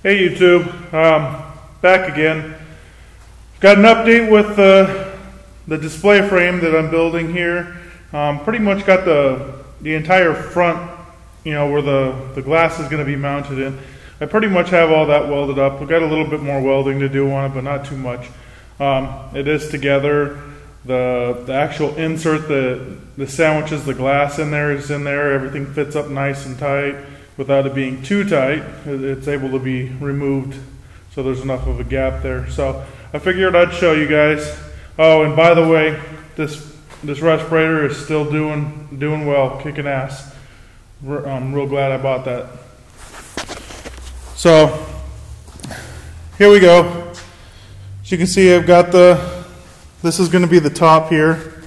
Hey YouTube, back again. Got an update with the display frame that I'm building here. Pretty much got the entire front, where the glass is going to be mounted in. I pretty much have all that welded up. We've got a little bit more welding to do on it, but not too much. It is together. The actual insert the sandwiches the glass in there is in there. Everything fits up nice and tight without it being too tight. It's able to be removed, so there's enough of a gap there. So I figured I'd show you guys. Oh, and by the way, this respirator is still doing well, kicking ass. I'm real glad I bought that. So here we go. As you can see, I've got this is going to be the top here.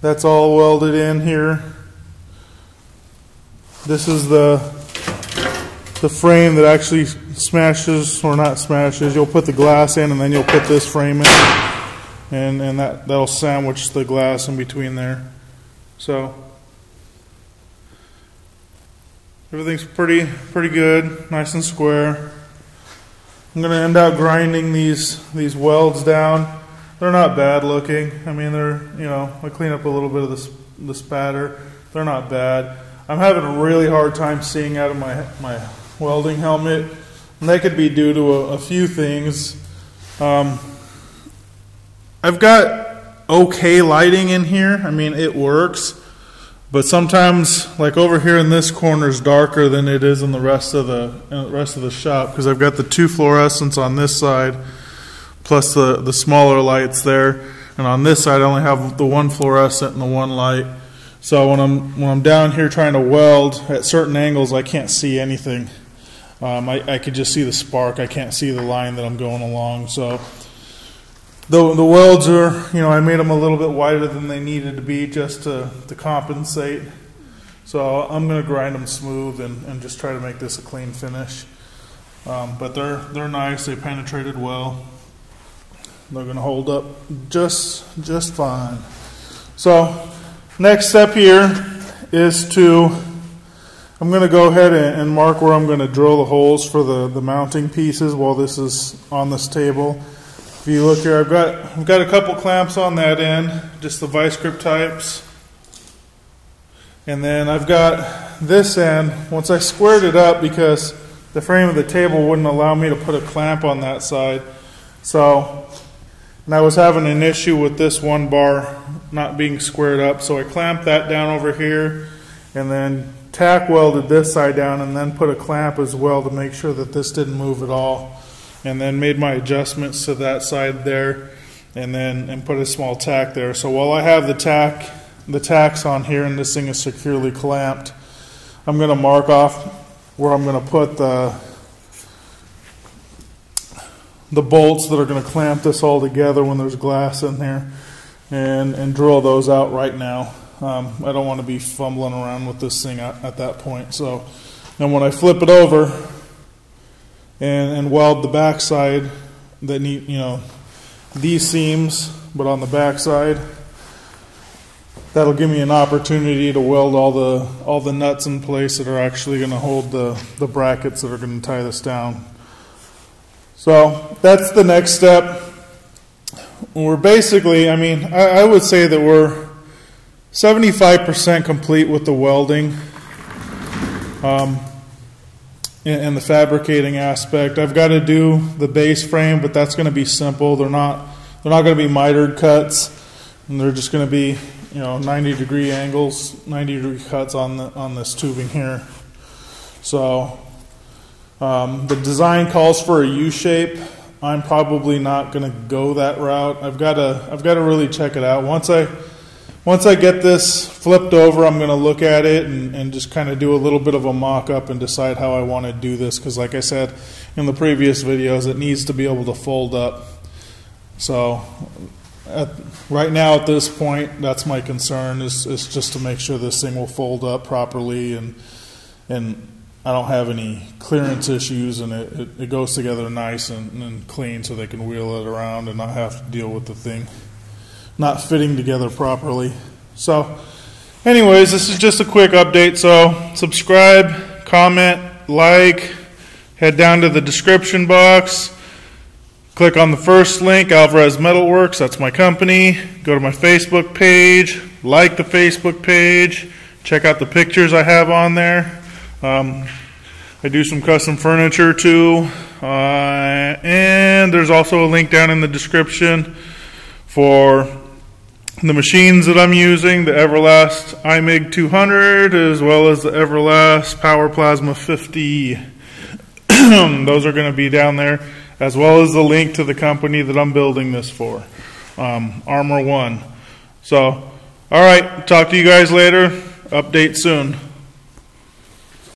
That's all welded in here. This is the frame that actually smashes, or not smashes. You'll put the glass in and then you'll put this frame in, and that'll sandwich the glass in between there. So everything's pretty good, nice and square. I'm going to end up grinding these welds down. They're not bad looking. I mean, I clean up a little bit of the spatter. They're not bad. I'm having a really hard time seeing out of my welding helmet, and that could be due to a few things. I've got okay lighting in here. I mean, it works, but sometimes, like over here in this corner, is darker than it is in the rest of the shop, because I've got the two fluorescents on this side, plus the smaller lights there, and on this side I only have the one fluorescent and the one light. So when I'm down here trying to weld at certain angles, I can't see anything. I could just see the spark. I can't see the line that I'm going along. So the welds are, I made them a little bit wider than they needed to be just to compensate. So I'm going to grind them smooth and just try to make this a clean finish. But they're nice. They penetrated well. They're going to hold up just fine. So next step here is I'm going to go ahead and mark where I'm going to drill the holes for the mounting pieces while this is on this table. If you look here, I've got a couple clamps on that end, just the vice grip types. And then I've got this end, once I squared it up because the frame of the table wouldn't allow me to put a clamp on that side. And I was having an issue with this one bar not being squared up, so I clamped that down over here and then tack welded this side down and then put a clamp as well to make sure that this didn't move at all, and then made my adjustments to that side there and put a small tack there. So while I have the tacks on here and this thing is securely clamped, I'm going to mark off where I'm going to put the bolts that are going to clamp this all together when there's glass in here, and drill those out right now. I don't want to be fumbling around with this thing at that point. So then when I flip it over and weld the back side, that these seams, but on the back side, that'll give me an opportunity to weld all the nuts in place that are actually going to hold the brackets that are going to tie this down. So that's the next step. We're basically, I would say that we're 75% complete with the welding and the fabricating aspect. I've got to do the base frame, but that's going to be simple. They're not going to be mitered cuts, and they're just going to be 90-degree angles, 90-degree cuts on this tubing here. So the design calls for a U-shape. I'm probably not going to go that route. I've got to really check it out. Once I get this flipped over, I'm going to look at it and just kind of do a little bit of a mock-up and decide how I want to do this, because like I said in the previous videos, it needs to be able to fold up. So right now at this point, that's my concern, is just to make sure this thing will fold up properly and I don't have any clearance issues, and it goes together nice and clean, so they can wheel it around and not have to deal with the thing not fitting together properly. So anyways, this is just a quick update. So subscribe, comment, like, head down to the description box, click on the first link, Alvarez Metalworks, that's my company. Go to my Facebook page, like the Facebook page, check out the pictures I have on there. I do some custom furniture too. And there's also a link down in the description for the machines that I'm using, the Everlast I-MIG 200 as well as the Everlast Power Plasma 50. Those are going to be down there, as well as the link to the company that I'm building this for, Armoured One. So, alright, talk to you guys later. Update soon.